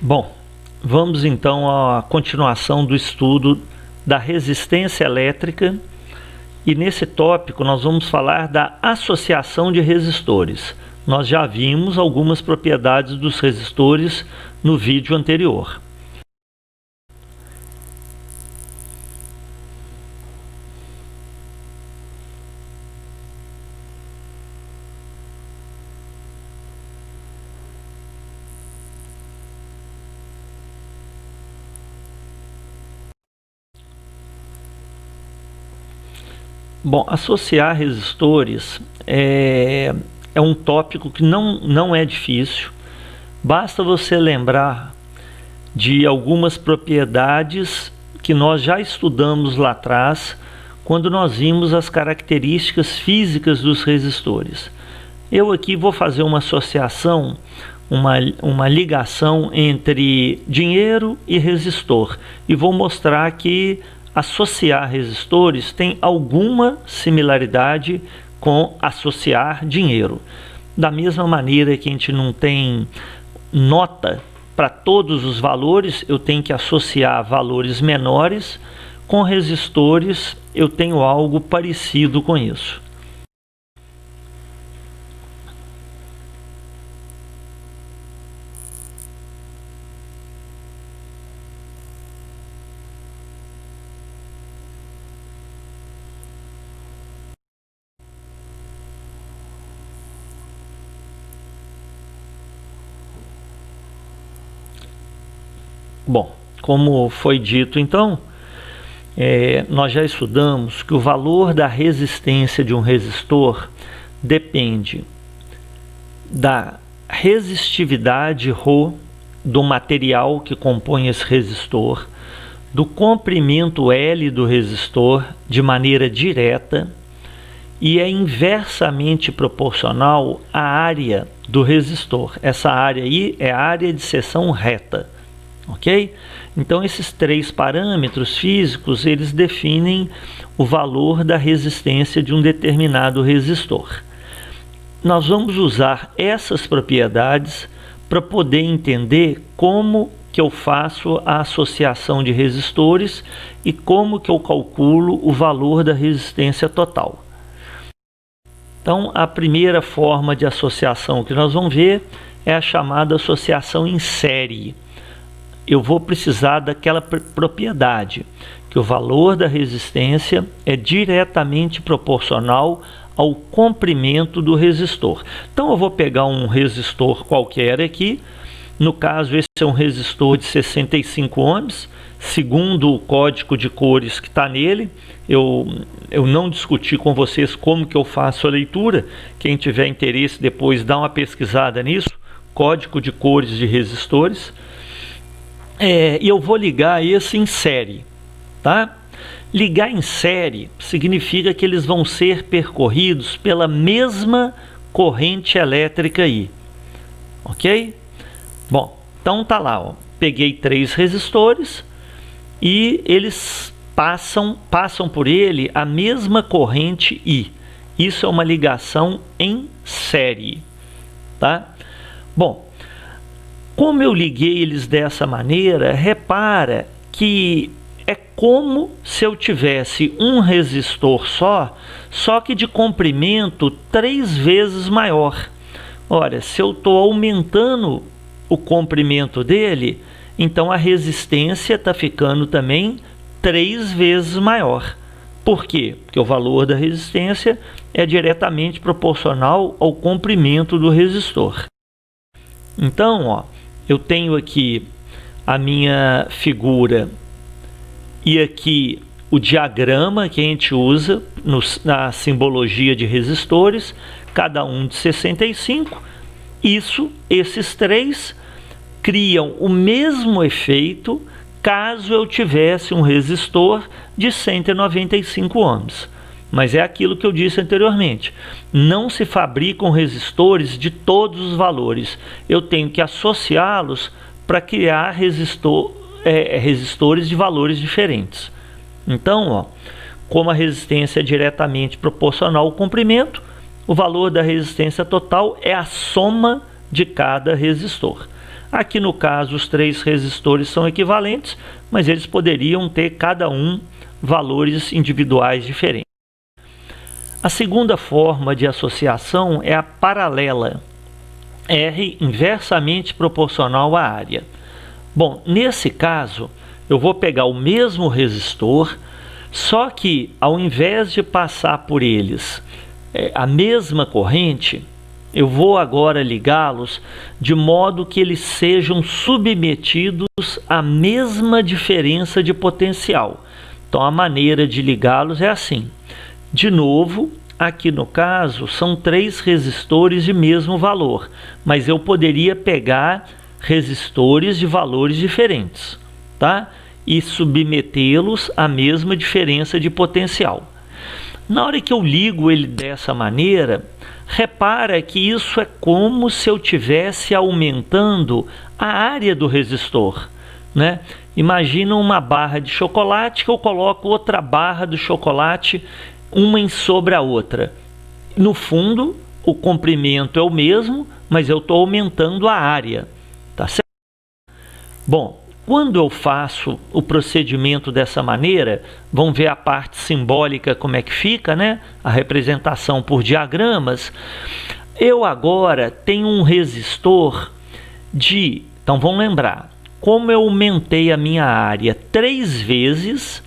Bom, vamos então à continuação do estudo da resistência elétrica e nesse tópico nós vamos falar da associação de resistores. Nós já vimos algumas propriedades dos resistores no vídeo anterior. Bom, associar resistores é um tópico que não é difícil. Basta você lembrar de algumas propriedades que nós já estudamos lá atrás, quando nós vimos as características físicas dos resistores. Eu aqui vou fazer uma associação, uma ligação entre dinheiro e resistor, e vou mostrar que associar resistores tem alguma similaridade com associar dinheiro. Da mesma maneira que a gente não tem nota para todos os valores, eu tenho que associar valores menores. Com resistores eu tenho algo parecido com isso. Bom, como foi dito então, nós já estudamos que o valor da resistência de um resistor depende da resistividade ρ do material que compõe esse resistor, do comprimento L do resistor de maneira direta e é inversamente proporcional à área do resistor. Essa área aí é a área de seção reta. Ok? Então esses três parâmetros físicos eles definem o valor da resistência de um determinado resistor. Nós vamos usar essas propriedades para poder entender como que eu faço a associação de resistores e como que eu calculo o valor da resistência total. Então a primeira forma de associação que nós vamos ver é a chamada associação em série. Eu vou precisar daquela propriedade, que o valor da resistência é diretamente proporcional ao comprimento do resistor. Então eu vou pegar um resistor qualquer aqui, no caso esse é um resistor de 65 ohms, segundo o código de cores que está nele. Eu não discuti com vocês como que eu faço a leitura, quem tiver interesse depois dá uma pesquisada nisso, código de cores de resistores. E eu vou ligar esse em série, tá? Ligar em série significa que eles vão ser percorridos pela mesma corrente elétrica aí, ok? Bom, então tá lá, ó. Peguei 3 resistores e eles passam por ele a mesma corrente I. Isso é uma ligação em série, tá? Bom, como eu liguei eles dessa maneira, repara que é como se eu tivesse um resistor só que de comprimento 3 vezes maior. Olha, se eu estou aumentando o comprimento dele, então a resistência está ficando também 3 vezes maior. Por quê? Porque o valor da resistência é diretamente proporcional ao comprimento do resistor. Então, ó, eu tenho aqui a minha figura e aqui o diagrama que a gente usa na simbologia de resistores, cada um de 65. Esses 3 criam o mesmo efeito caso eu tivesse um resistor de 195 ohms. Mas é aquilo que eu disse anteriormente, não se fabricam resistores de todos os valores, eu tenho que associá-los para criar resistores de valores diferentes. Então, ó, como a resistência é diretamente proporcional ao comprimento, o valor da resistência total é a soma de cada resistor. Aqui no caso os três resistores são equivalentes, mas eles poderiam ter cada um valores individuais diferentes. A segunda forma de associação é a paralela, R inversamente proporcional à área. Bom, nesse caso eu vou pegar o mesmo resistor, só que ao invés de passar por eles a mesma corrente, eu vou agora ligá-los de modo que eles sejam submetidos à mesma diferença de potencial. Então a maneira de ligá-los é assim. De novo, aqui no caso são três resistores de mesmo valor, mas eu poderia pegar resistores de valores diferentes, tá? E submetê-los à mesma diferença de potencial. Na hora que eu ligo ele dessa maneira, repara que isso é como se eu estivesse aumentando a área do resistor, né? Imagina uma barra de chocolate que eu coloco outra barra do chocolate uma em sobre a outra. No fundo, o comprimento é o mesmo, mas eu estou aumentando a área, tá certo? Bom, quando eu faço o procedimento dessa maneira, vamos ver a parte simbólica como é que fica, né? A representação por diagramas. Eu agora tenho um resistor de... Então vamos lembrar, como eu aumentei a minha área 3 vezes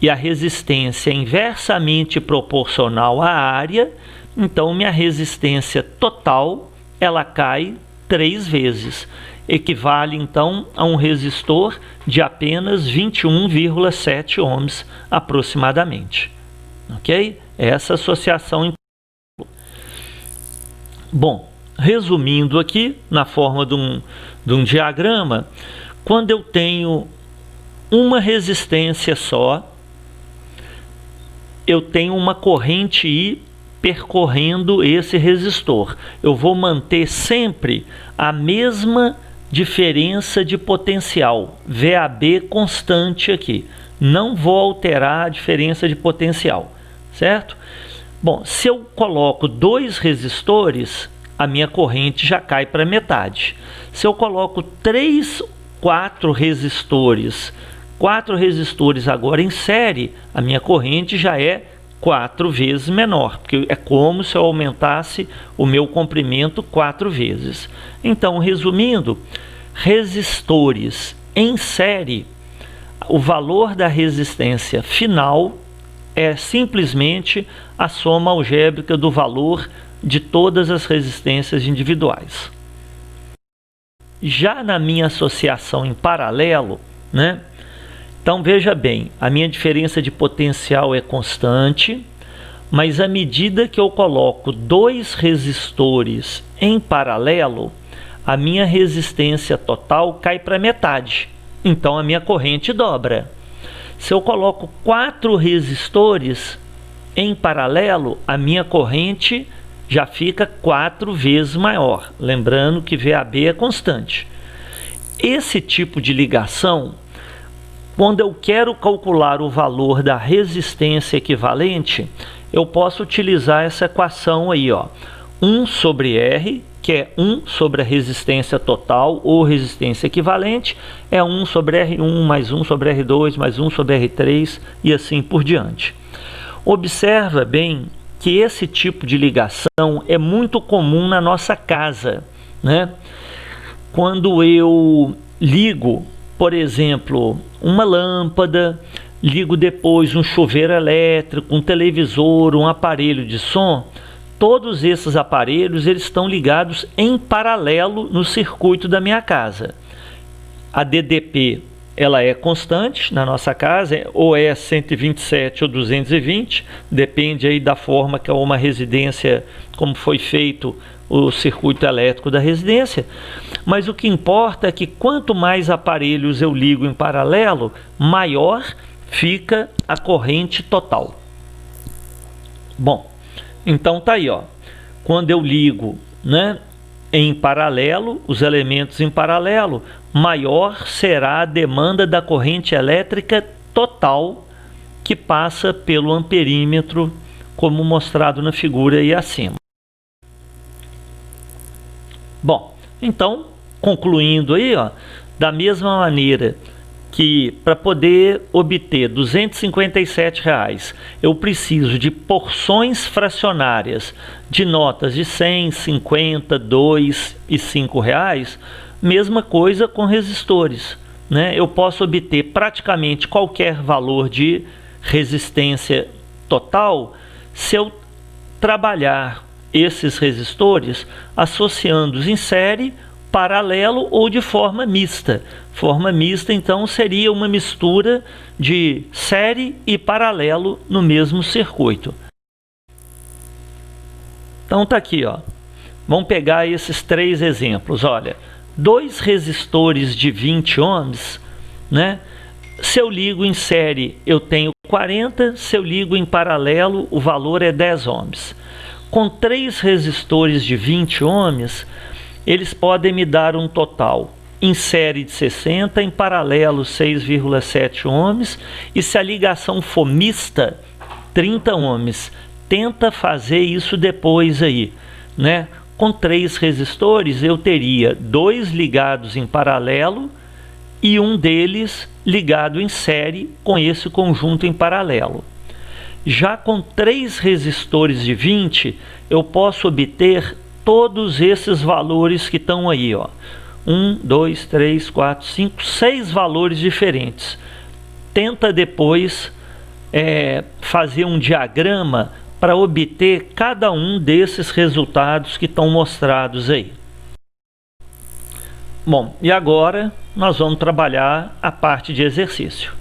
e a resistência é inversamente proporcional à área, então minha resistência total ela cai 3 vezes. Equivale então a um resistor de apenas 21,7 ohms aproximadamente. Ok? Essa associação. Bom, resumindo aqui na forma de um diagrama, quando eu tenho uma resistência só, eu tenho uma corrente I percorrendo esse resistor. Eu vou manter sempre a mesma diferença de potencial, VAB constante aqui. Não vou alterar a diferença de potencial, certo? Bom, se eu coloco 2 resistores, a minha corrente já cai para metade. Se eu coloco 4 resistores, 4 resistores agora em série, a minha corrente já é 4 vezes menor, porque é como se eu aumentasse o meu comprimento 4 vezes. Então, resumindo, resistores em série, o valor da resistência final é simplesmente a soma algébrica do valor de todas as resistências individuais. Já na minha associação em paralelo, né? Então veja bem, a minha diferença de potencial é constante, mas à medida que eu coloco 2 resistores em paralelo, a minha resistência total cai para metade. Então a minha corrente dobra. Se eu coloco 4 resistores em paralelo, a minha corrente já fica 4 vezes maior. Lembrando que VAB é constante. Esse tipo de ligação, quando eu quero calcular o valor da resistência equivalente, eu posso utilizar essa equação aí, ó. 1 sobre R, que é 1 sobre a resistência total ou resistência equivalente, é 1 sobre R1 mais 1 sobre R2 mais 1 sobre R3 e assim por diante. Observa bem que esse tipo de ligação é muito comum na nossa casa, né? Quando eu ligo, por exemplo, uma lâmpada, ligo depois um chuveiro elétrico, um televisor, um aparelho de som, todos esses aparelhos eles estão ligados em paralelo no circuito da minha casa. A DDP ela é constante na nossa casa, ou é 127 ou 220, depende aí da forma que é uma residência, como foi feito o circuito elétrico da residência. Mas o que importa é que quanto mais aparelhos eu ligo em paralelo, maior fica a corrente total. Bom, então tá aí, ó. Quando eu ligo, né, em paralelo, os elementos em paralelo, maior será a demanda da corrente elétrica total que passa pelo amperímetro, como mostrado na figura aí acima. Bom, então concluindo aí, ó, da mesma maneira que para poder obter R$ 257, eu preciso de porções fracionárias de notas de 100, 50, 2 e 5 reais, mesma coisa com resistores, né? Eu posso obter praticamente qualquer valor de resistência total se eu trabalhar esses resistores associando-os em série, paralelo ou de forma mista. Forma mista, então, seria uma mistura de série e paralelo no mesmo circuito. Então tá aqui, ó. Vamos pegar esses 3 exemplos. Olha, 2 resistores de 20 ohms, né? Se eu ligo em série, eu tenho 40, se eu ligo em paralelo, o valor é 10 ohms. Com 3 resistores de 20 ohms, eles podem me dar um total em série de 60, em paralelo 6,7 ohms, e se a ligação for mista, 30 ohms. Tenta fazer isso depois aí, né? Com 3 resistores eu teria 2 ligados em paralelo e um deles ligado em série com esse conjunto em paralelo. Já com 3 resistores de 20, eu posso obter todos esses valores que estão aí, ó. 1, 2, 3, 4, 5, 6 valores diferentes. Tenta depois fazer um diagrama para obter cada um desses resultados que estão mostrados aí. Bom, e agora nós vamos trabalhar a parte de exercício.